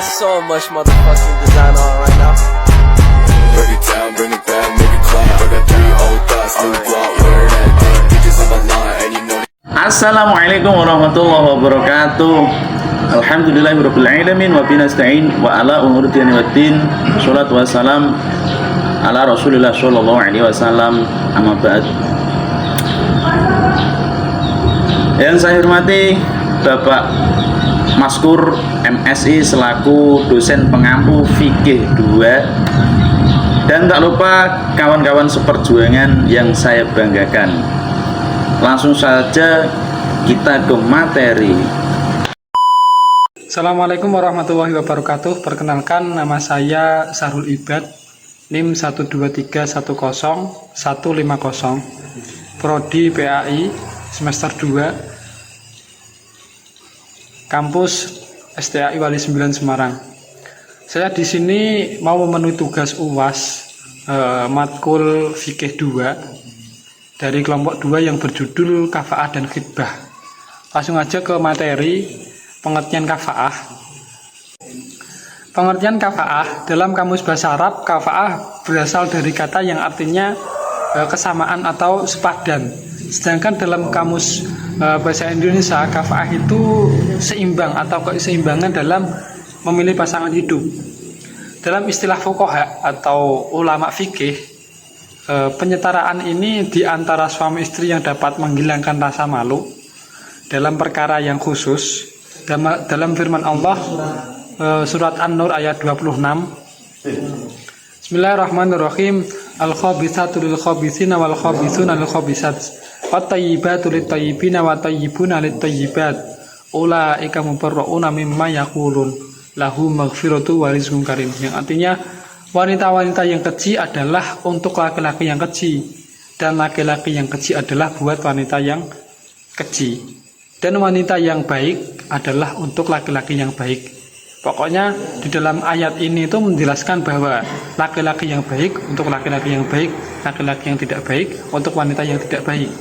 got so much motherfucking design on right now. Break it down, bring it back, make it clap. I got 3 old thoughts, new block, where that day. Bitches on my line, and you know. Assalamualaikum warahmatullahi wabarakatuh. Alhamdulillahirabbil alamin wa binasta'in wa ala umuri dini waddin. Shalatu wassalam ala Rasulillah sallallahu alaihi wasallam. Amma ba'd. Yang saya hormati Bapak Maskur MSI selaku dosen pengampu fikih 2, dan tak lupa kawan-kawan seperjuangan yang saya banggakan. Langsung saja kita ke materi. Assalamualaikum warahmatullahi wabarakatuh. Perkenalkan, nama saya Sarul Ibad, NIM 123100150, Prodi PAI semester 2, kampus STAI Wali 9 Semarang. Saya di sini mau memenuhi tugas UAS matkul fikih 2 dari kelompok 2 yang berjudul Kafaah dan Khitbah. Langsung aja ke materi pengertian kafaah. Pengertian kafaah dalam kamus bahasa Arab, kafaah berasal dari kata yang artinya kesamaan atau sepadan. Sedangkan dalam kamus bahasa Indonesia, kafaah itu seimbang atau keseimbangan dalam memilih pasangan hidup. Dalam istilah fuqaha atau ulama fikih, penyetaraan ini di antara suami istri yang dapat menghilangkan rasa malu dalam perkara yang khusus. Dalam firman Allah surat An-Nur ayat 26, Bismillahirrahmanirrahim. Al-khabithatu lil-khabithina wal-khabithuna lil-khabithat wat-tayyibatu lit-tayyibina wat-tayyibuna lit-tayyibat ulaika mubarra'una mimma yaqulun lahum maghfiratu wa rizqun karim. Yang artinya wanita-wanita yang keji adalah untuk laki-laki yang keji, dan laki-laki yang keji adalah buat wanita yang keji, dan wanita yang baik adalah untuk laki-laki yang baik. Pokoknya di dalam ayat ini itu menjelaskan bahwa laki-laki yang baik untuk laki-laki yang baik, laki-laki yang tidak baik untuk wanita yang tidak baik.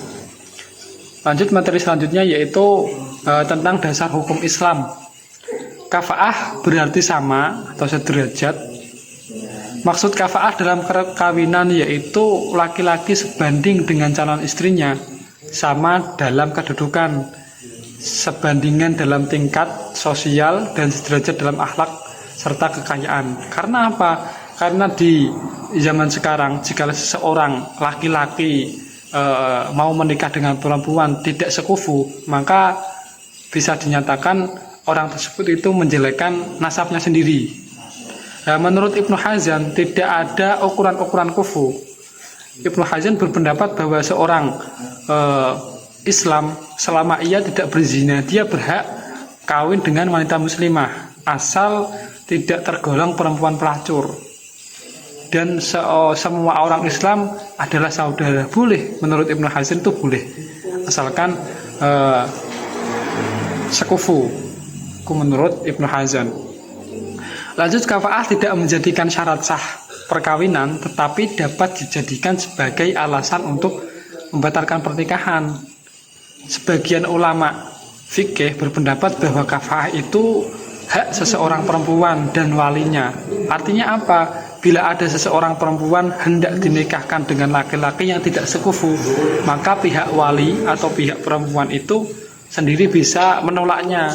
Lanjut materi selanjutnya, yaitu tentang dasar hukum Islam. Kafaah berarti sama atau sederajat. Maksud kafaah dalam perkawinan yaitu laki-laki sebanding dengan calon istrinya, sama dalam kedudukan, sebandingan dalam tingkat sosial, dan sederajat dalam akhlak serta kekayaan. Karena apa? Karena di zaman sekarang jika seseorang laki-laki mau menikah dengan perempuan tidak sekufu, maka bisa dinyatakan orang tersebut itu menjelekkan nasabnya sendiri. Nah, menurut Ibnu Hazan tidak ada ukuran-ukuran kufu. Ibnu Hazan berpendapat bahwa seorang Islam selama ia tidak berzina, dia berhak kawin dengan wanita muslimah asal tidak tergolong perempuan pelacur. Dan semua orang Islam adalah saudara. Boleh, menurut Ibnu Hazm itu boleh, asalkan sekufu, menurut Ibnu Hazm. Lanjut, kafaah tidak menjadikan syarat sah perkawinan, tetapi dapat dijadikan sebagai alasan untuk membatalkan pernikahan. Sebagian ulama fikih berpendapat bahwa kafaah itu hak seseorang perempuan dan walinya. Artinya apa? Bila ada seseorang perempuan hendak dinikahkan dengan laki-laki yang tidak sekufu, maka pihak wali atau pihak perempuan itu sendiri bisa menolaknya.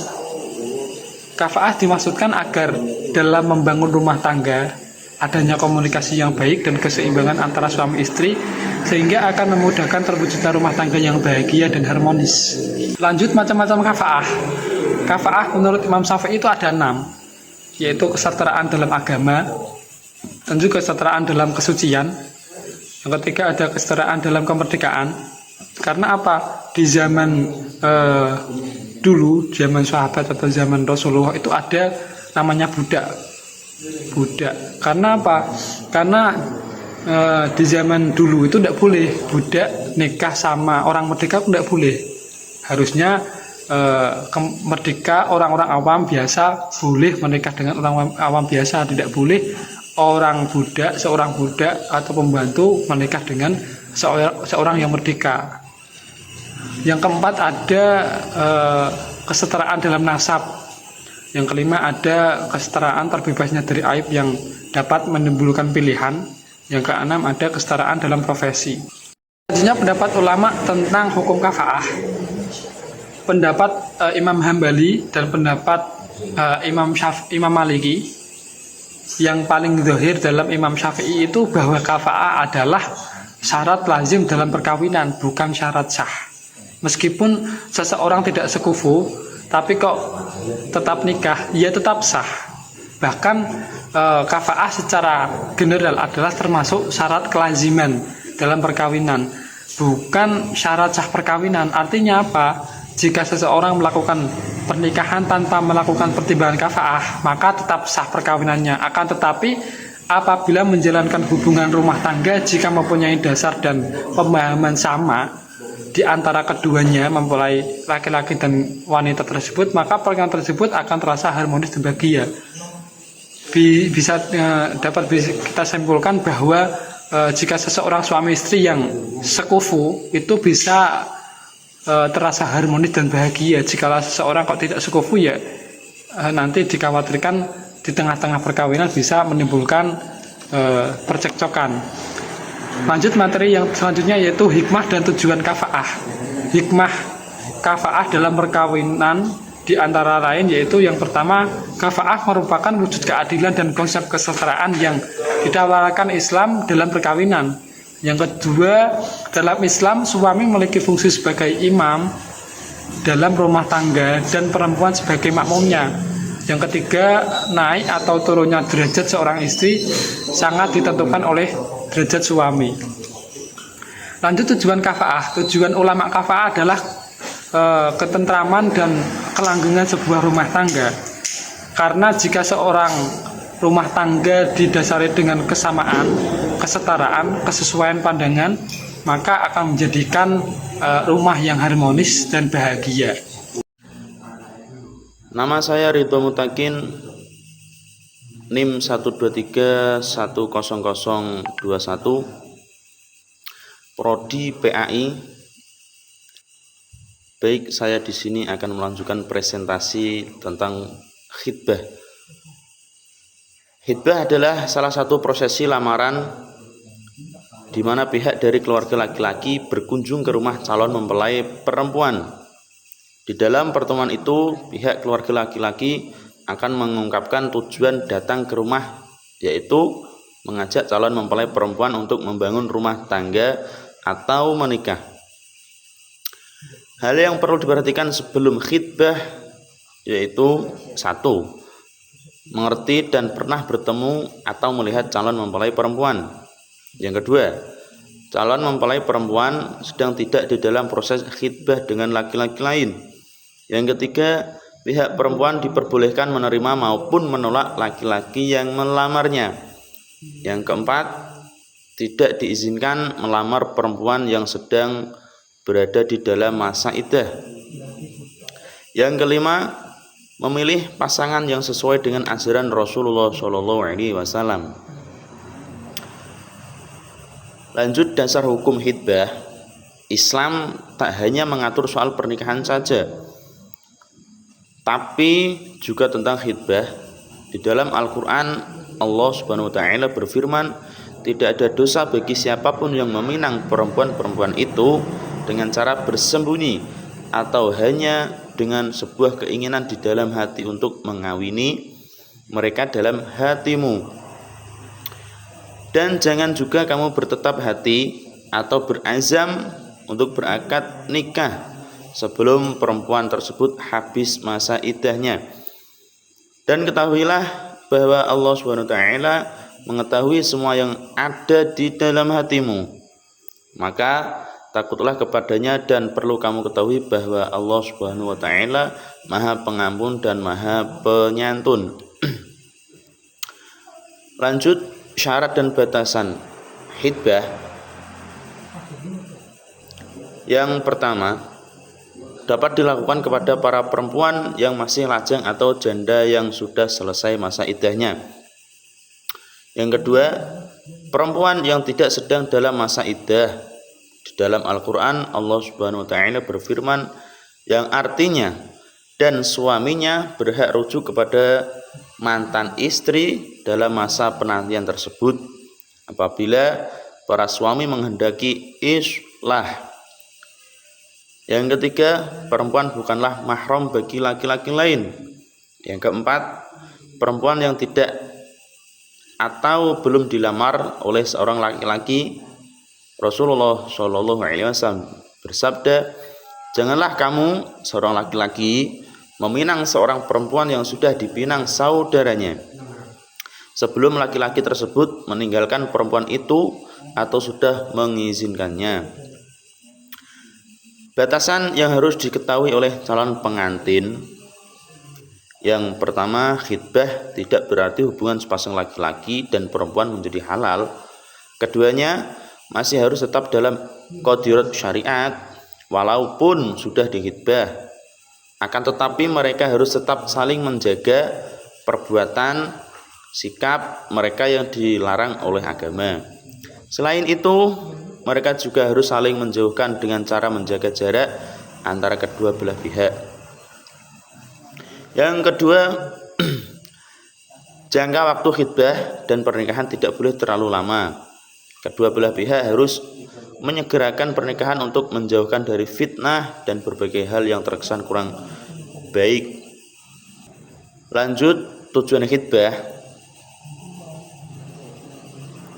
Kafaah dimaksudkan agar dalam membangun rumah tangga adanya komunikasi yang baik dan keseimbangan antara suami istri, sehingga akan memudahkan terwujudnya rumah tangga yang bahagia dan harmonis. Lanjut, macam-macam kafaah. Kafaah menurut Imam Syafi'i itu ada 6, yaitu kesetaraan dalam agama, dan juga kesetaraan dalam kesucian. Yang ketiga ada kesetaraan dalam kemerdekaan. Karena apa? Di zaman dulu, zaman sahabat atau zaman Rasulullah itu ada namanya budak. Karena apa? Karena di zaman dulu itu tidak boleh budak nikah sama orang merdeka, tidak boleh. Harusnya merdeka orang-orang awam biasa boleh menikah dengan orang awam biasa, tidak boleh seorang budak atau pembantu menikah dengan seorang yang merdeka. Yang keempat ada kesetaraan dalam nasab. Yang kelima, ada kesetaraan terbebasnya dari aib yang dapat menimbulkan pilihan. Yang keenam, ada kesetaraan dalam profesi. Selanjutnya pendapat ulama tentang hukum kafaah. Pendapat Imam Hambali dan pendapat Imam Maliki, yang paling zahir dalam Imam Syafi'i itu bahwa kafaah adalah syarat lazim dalam perkawinan, bukan syarat sah. Meskipun seseorang tidak sekufu, tapi kok tetap nikah, ya tetap sah. Bahkan kafaah secara general adalah termasuk syarat kelaziman dalam perkawinan, bukan syarat sah perkawinan. Artinya apa? Jika seseorang melakukan pernikahan tanpa melakukan pertimbangan kafaah, maka tetap sah perkawinannya. Akan tetapi apabila menjalankan hubungan rumah tangga, jika mempunyai dasar dan pemahaman sama di antara keduanya, mempelai laki-laki dan wanita tersebut, maka pernikahan tersebut akan terasa harmonis dan bahagia. Bisa dapat kita simpulkan bahwa jika seseorang suami istri yang sekufu itu bisa terasa harmonis dan bahagia. Jika seseorang kok tidak sekufu, ya nanti dikhawatirkan di tengah-tengah perkawinan bisa menimbulkan percekcokan. Lanjut materi yang selanjutnya, yaitu hikmah dan tujuan kafaah. Hikmah kafaah dalam perkawinan di antara lain yaitu yang pertama, kafaah merupakan wujud keadilan dan konsep kesetaraan yang ditawarkan Islam dalam perkawinan. Yang kedua, dalam Islam suami memiliki fungsi sebagai imam dalam rumah tangga dan perempuan sebagai makmumnya. Yang ketiga, naik atau turunnya derajat seorang istri sangat ditentukan oleh derajat suami. Lanjut tujuan kafaah. Tujuan ulama kafaah adalah ketentraman dan kelanggengan sebuah rumah tangga. Karena jika seorang rumah tangga didasari dengan kesamaan, kesetaraan, kesesuaian pandangan, maka akan menjadikan rumah yang harmonis dan bahagia. Nama saya Ridho Mutakin, NIM 123100021, Prodi PAI. Baik, saya di sini akan melanjutkan presentasi tentang khitbah. Khitbah adalah salah satu prosesi lamaran di mana pihak dari keluarga laki-laki berkunjung ke rumah calon mempelai perempuan. Di dalam pertemuan itu, pihak keluarga laki-laki akan mengungkapkan tujuan datang ke rumah, yaitu mengajak calon mempelai perempuan untuk membangun rumah tangga atau menikah. Hal yang perlu diperhatikan sebelum khitbah yaitu 1. Mengerti dan pernah bertemu atau melihat calon mempelai perempuan. Yang kedua, calon mempelai perempuan sedang tidak di dalam proses khitbah dengan laki-laki lain. Yang ketiga, pihak perempuan diperbolehkan menerima maupun menolak laki-laki yang melamarnya. Yang keempat, tidak diizinkan melamar perempuan yang sedang berada di dalam masa iddah. Yang kelima, memilih pasangan yang sesuai dengan ajaran Rasulullah SAW. Lanjut dasar hukum khitbah. Islam tak hanya mengatur soal pernikahan saja, tapi juga tentang khitbah. Di dalam Al-Quran, Allah Subhanahu wa Ta'ala berfirman, tidak ada dosa bagi siapapun yang meminang perempuan-perempuan itu dengan cara bersembunyi atau hanya dengan sebuah keinginan di dalam hati untuk mengawini mereka dalam hatimu. Dan jangan juga kamu bertetap hati atau berazam untuk berakad nikah sebelum perempuan tersebut habis masa iddahnya. Dan ketahuilah bahwa Allah SWT mengetahui semua yang ada di dalam hatimu. Maka takutlah kepadanya, dan perlu kamu ketahui bahwa Allah SWT Maha Pengampun dan Maha Penyantun. Lanjut, syarat dan batasan khitbah. Yang pertama, dapat dilakukan kepada para perempuan yang masih lajang atau janda yang sudah selesai masa iddahnya. Yang kedua, perempuan yang tidak sedang dalam masa iddah. Di dalam Al-Quran, Allah Subhanahu wa Ta'ala berfirman, yang artinya dan suaminya berhak rujuk kepada mantan istri dalam masa penantian tersebut apabila para suami menghendaki islah. Yang ketiga, perempuan bukanlah mahram bagi laki-laki lain. Yang keempat, perempuan yang tidak atau belum dilamar oleh seorang laki-laki. Rasulullah Shallallahu Alaihi Wasallam bersabda, janganlah kamu seorang laki-laki meminang seorang perempuan yang sudah dipinang saudaranya sebelum laki-laki tersebut meninggalkan perempuan itu atau sudah mengizinkannya. Batasan yang harus diketahui oleh calon pengantin. Yang pertama, khitbah tidak berarti hubungan sepasang laki-laki dan perempuan menjadi halal. Keduanya masih harus tetap dalam qadirat syariat walaupun sudah dikhitbah. Akan tetapi mereka harus tetap saling menjaga perbuatan sikap mereka yang dilarang oleh agama. Selain itu, mereka juga harus saling menjauhkan dengan cara menjaga jarak antara kedua belah pihak. Yang kedua, jangka waktu khitbah dan pernikahan tidak boleh terlalu lama. Kedua belah pihak harus menyegerakan pernikahan untuk menjauhkan dari fitnah dan berbagai hal yang terkesan kurang baik. Lanjut, tujuan khitbah.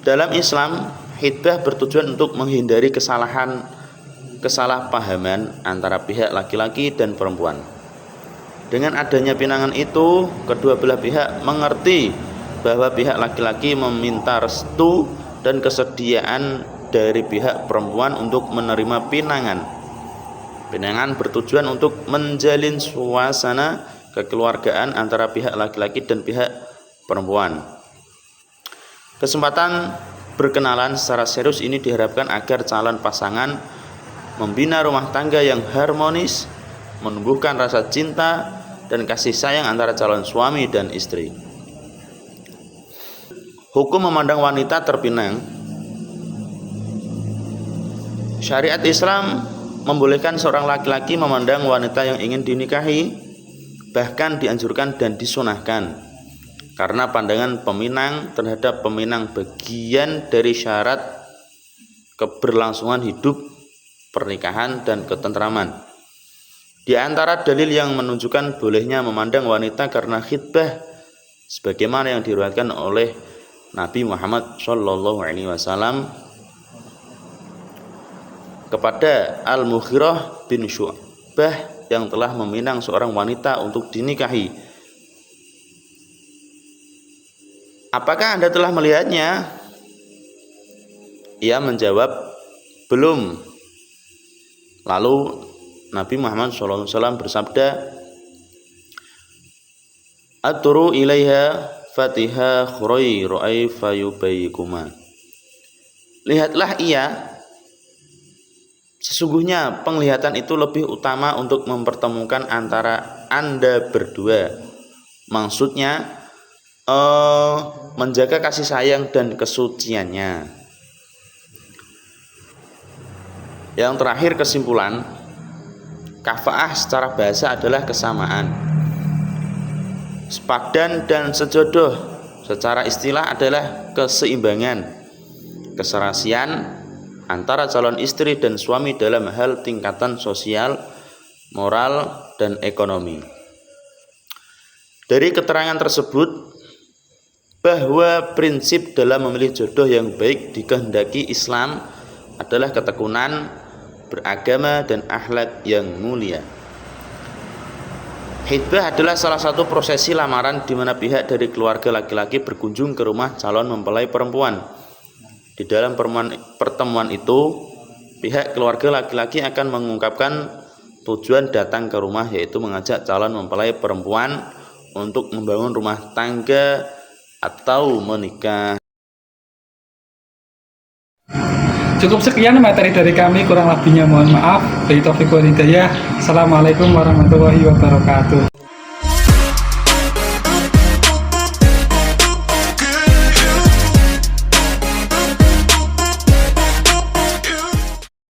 Dalam Islam, khitbah bertujuan untuk menghindari kesalahpahaman antara pihak laki-laki dan perempuan. Dengan adanya pinangan itu, kedua belah pihak mengerti bahwa pihak laki-laki meminta restu dan kesediaan dari pihak perempuan untuk menerima pinangan. Pinangan bertujuan untuk menjalin suasana kekeluargaan antara pihak laki-laki dan pihak perempuan. Kesempatan berkenalan secara serius ini diharapkan agar calon pasangan membina rumah tangga yang harmonis, menumbuhkan rasa cinta dan kasih sayang antara calon suami dan istri. Hukum memandang wanita terpinang. Syariat Islam membolehkan seorang laki-laki memandang wanita yang ingin dinikahi, bahkan dianjurkan dan disunahkan, karena pandangan peminang terhadap peminang bagian dari syarat keberlangsungan hidup, pernikahan, dan ketentraman. Di antara dalil yang menunjukkan bolehnya memandang wanita karena khitbah, sebagaimana yang diriwayatkan oleh Nabi Muhammad Shallallahu Alaihi Wasallam kepada Al-Mughirah bin Syu'bah yang telah meminang seorang wanita untuk dinikahi. Apakah Anda telah melihatnya? Ia menjawab, belum. Lalu Nabi Muhammad SAW bersabda, Aturu ilaiha fatiha khurai ru'ai fayubayikuma. Lihatlah ia, sesungguhnya penglihatan itu lebih utama untuk mempertemukan antara Anda berdua. Maksudnya menjaga kasih sayang dan kesuciannya. Yang terakhir, kesimpulan, kafaah secara bahasa adalah kesamaan. Sepadan dan sejodoh secara istilah adalah keseimbangan, keserasian antara calon istri dan suami dalam hal tingkatan sosial, moral, dan ekonomi. Dari keterangan tersebut, bahwa prinsip dalam memilih jodoh yang baik dikehendaki Islam adalah ketekunan beragama dan akhlak yang mulia. Khitbah adalah salah satu prosesi lamaran di mana pihak dari keluarga laki-laki berkunjung ke rumah calon mempelai perempuan. Di dalam pertemuan itu, pihak keluarga laki-laki akan mengungkapkan tujuan datang ke rumah, yaitu mengajak calon mempelai perempuan untuk membangun rumah tangga atau menikah. Cukup sekian materi dari kami, kurang lebihnya mohon maaf. Billahi taufiq wal hidayah. Assalamualaikum warahmatullahi wabarakatuh.